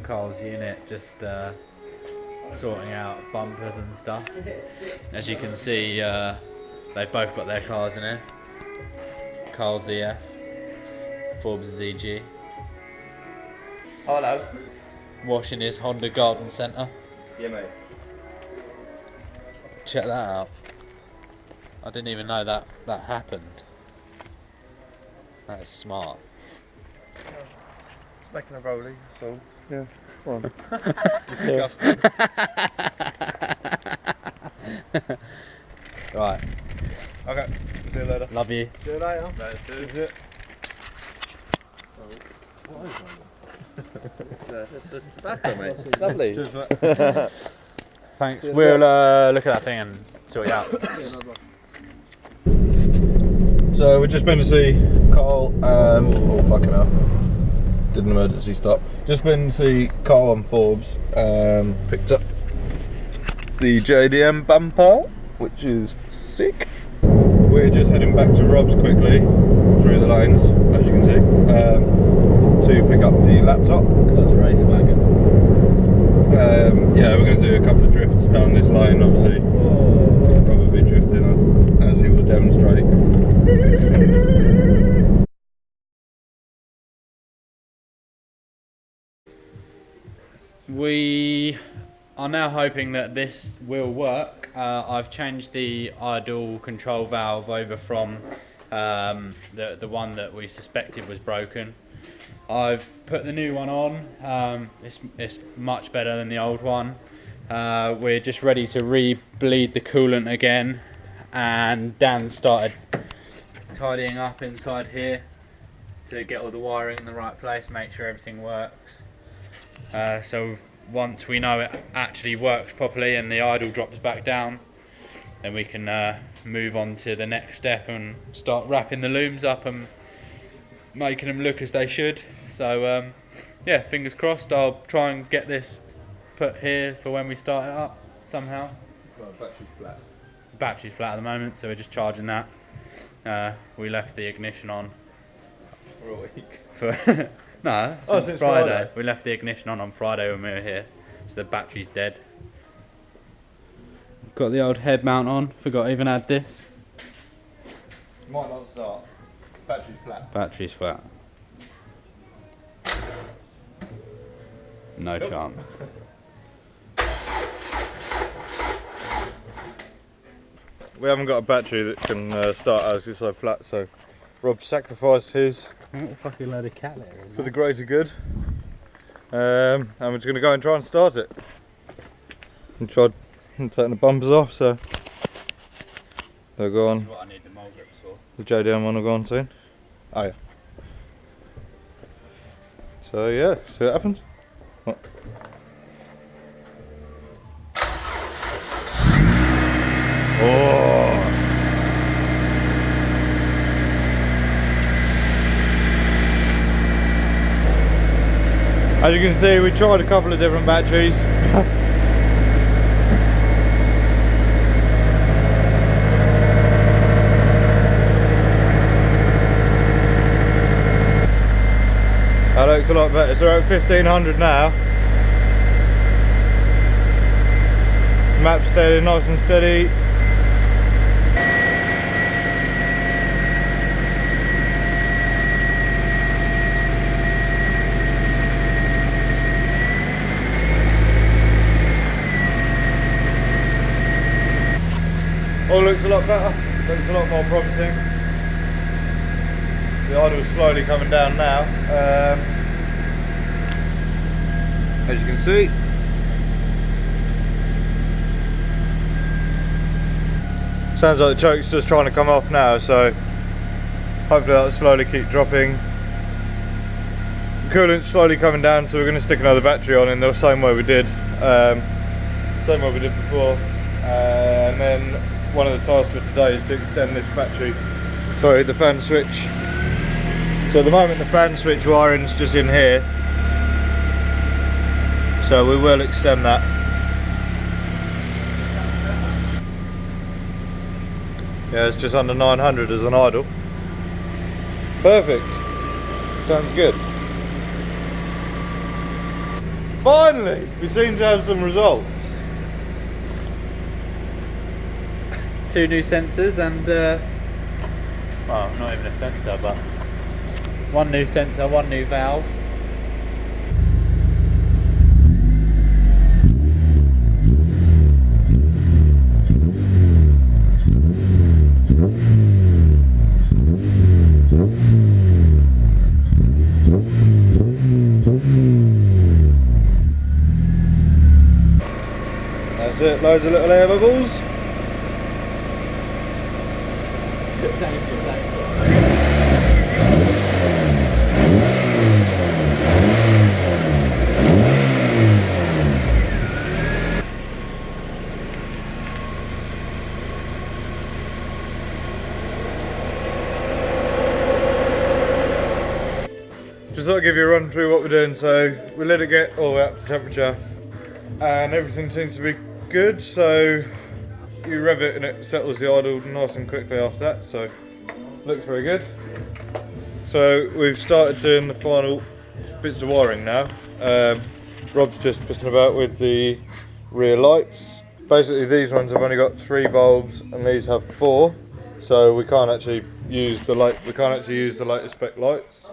Carl's unit, just sorting out bumpers and stuff. As you can see, they've both got their cars in here. Carl's EF, Forbes ZG. Oh, hello. Washing his Honda Garden Centre. Yeah, mate. Check that out. I didn't even know that happened. That is smart. Just making a rollie, that's all. Yeah, come on. Disgusting. Right. Okay, see you later. Love you. See you later. That's it. It's tobacco, mate. It's lovely. Cheers, mate. Thanks. We'll look at that thing and sort it out. So we've just been to see Carl. Oh fucking hell! Did an emergency stop. Just been to see Carl on Forbes. Picked up the JDM bumper, which is sick. We're just heading back to Rob's quickly through the lanes, as you can see, to pick up the laptop. Cos race wagon. Yeah, we're going to do a couple of drifts down this lane, obviously. Probably drifting as he will demonstrate. We are now hoping that this will work. I've changed the idle control valve over from the one that we suspected was broken. I've put the new one on. It's much better than the old one. We're just ready to re-bleed the coolant again, and Dan started tidying up inside here to get all the wiring in the right place, make sure everything works. So once we know it actually works properly and the idle drops back down, then we can move on to the next step and start wrapping the looms up and making them look as they should. So yeah, fingers crossed. I'll try and get this put here for when we start it up somehow. Well, battery's flat. Battery's flat at the moment, so we're just charging that. We left the ignition on For a week. for no, since Friday. Friday. We left the ignition on Friday when we were here, so the battery's dead. Got the old head mount on. Forgot to even add this. Might not start. Battery's flat. Battery's flat. No chance. We haven't got a battery that can start as it's so flat, so Rob sacrificed his What a fucking load of cat litter is for the greater good. And we're just going to go and try and start it. And try taking the bumpers off, so they'll go on. What I need the mole grips for. The JDM one will go on soon. Oh yeah. So yeah, see what happens. What? Oh. As you can see, we tried a couple of different batteries. That looks a lot better. So we're at 1500 now. Map steady, nice and steady. All looks a lot better, looks a lot more promising. The idle is slowly coming down now. As you can see. Sounds like the choke's just trying to come off now, so hopefully that'll slowly keep dropping. The coolant's slowly coming down, so we're going to stick another battery on in the same way we did. Before. And then one of the tasks for today is to extend this battery. Sorry, the fan switch. So at the moment the fan switch wiring's just in here. So we will extend that. Yeah, it's just under 900 as an idle. Perfect. Sounds good. Finally, we seem to have some results. 2 new sensors and, well, not even a sensor, but 1 new sensor, 1 new valve. That's it, loads of little air bubbles. Just thought I'd give you a run through what we're doing. So we let it get all the way up to temperature and everything seems to be good, so you rev it and it settles the idle nice and quickly after that, so looks very good. So we've started doing the final bits of wiring now. Rob's just pissing about with the rear lights. Basically these ones have only got 3 bulbs and these have 4, so we can't actually use the latest spec lights.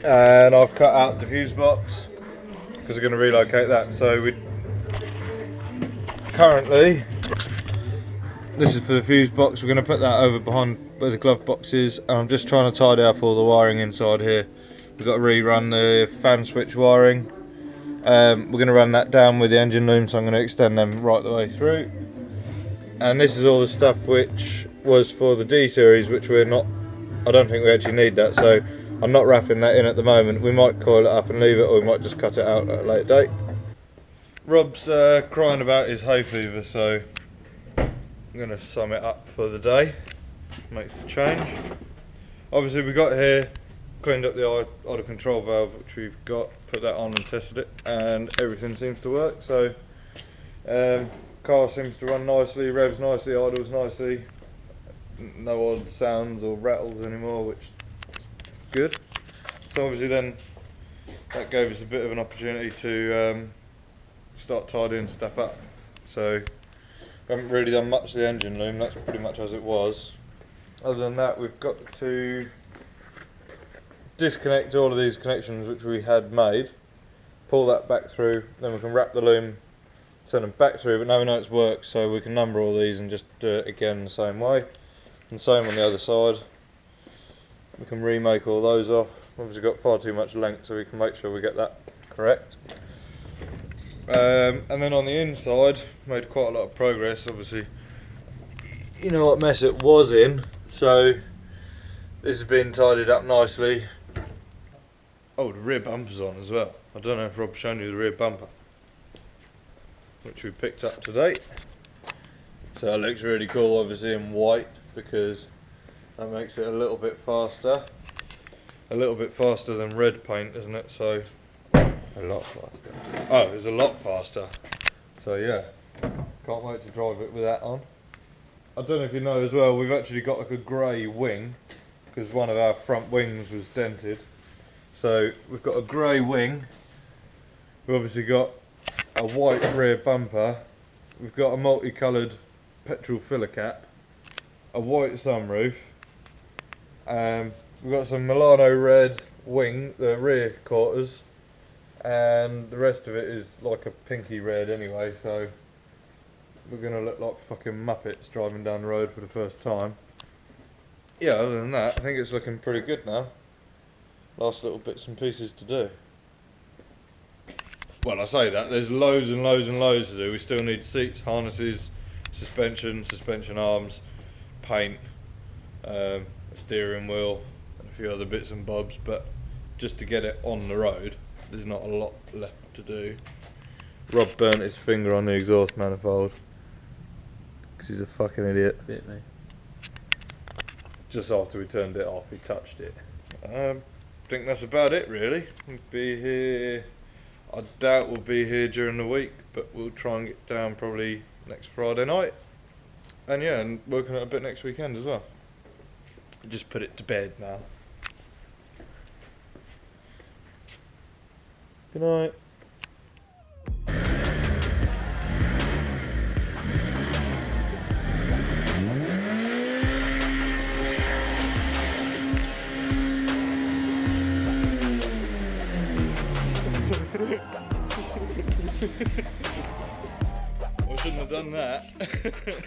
And I've cut out the fuse box because we're going to relocate that. So we currently, this is for the fuse box, we're going to put that over behind where the glove box is, and I'm just trying to tidy up all the wiring inside here. We've got to rerun the fan switch wiring. We're going to run that down with the engine looms, so I'm going to extend them right the way through. And this is all the stuff which was for the D series, which we're not, I don't think we actually need that, so I'm not wrapping that in at the moment. We might coil it up and leave it, or we might just cut it out at a later date. Rob's crying about his hay fever, so I'm going to sum it up for the day. Makes the change. Obviously we got here, cleaned up the idle control valve which we've got, put that on and tested it, and everything seems to work. So car seems to run nicely, revs nicely, idles nicely. No odd sounds or rattles anymore, which good. So obviously then that gave us a bit of an opportunity to start tidying stuff up. So we haven't really done much to the engine loom, that's pretty much as it was. Other than that, we've got to disconnect all of these connections which we had made, pull that back through, then we can wrap the loom, send them back through, but now we know it's worked, so we can number all these and just do it again the same way. And same on the other side. We can remake all those off. Obviously got far too much length, so we can make sure we get that correct. And then on the inside, made quite a lot of progress. Obviously, you know what mess it was in, so this has been tidied up nicely. Oh, the rear bumper's on as well. I don't know if Rob's shown you the rear bumper, which we picked up today. So it looks really cool, obviously in white, because that makes it a little bit faster. A little bit faster than red paint, isn't it? So a lot faster. Oh, it's a lot faster. So yeah, can't wait to drive it with that on. I don't know if you know as well, we've actually got like a grey wing, because one of our front wings was dented. So we've got a grey wing. We've obviously got a white rear bumper. We've got a multicoloured petrol filler cap, a white sunroof. We've got some Milano red wing, the rear quarters, and the rest of it is like a pinky red anyway, so we're going to look like fucking Muppets driving down the road for the first time. Yeah, other than that, I think it's looking pretty good now. Last little bits and pieces to do. Well, I say that, there's loads and loads and loads to do. We still need seats, harnesses, suspension arms, paint, a steering wheel, and a few other bits and bobs, but just to get it on the road, there's not a lot left to do. Rob burnt his finger on the exhaust manifold, because he's a fucking idiot. Bit me. Just after we turned it off, he touched it. I think that's about it really. We'll be here, I doubt we'll be here during the week, but we'll try and get down probably next Friday night. And yeah, and working on it a bit next weekend as well. Just put it to bed now. Good night. done that.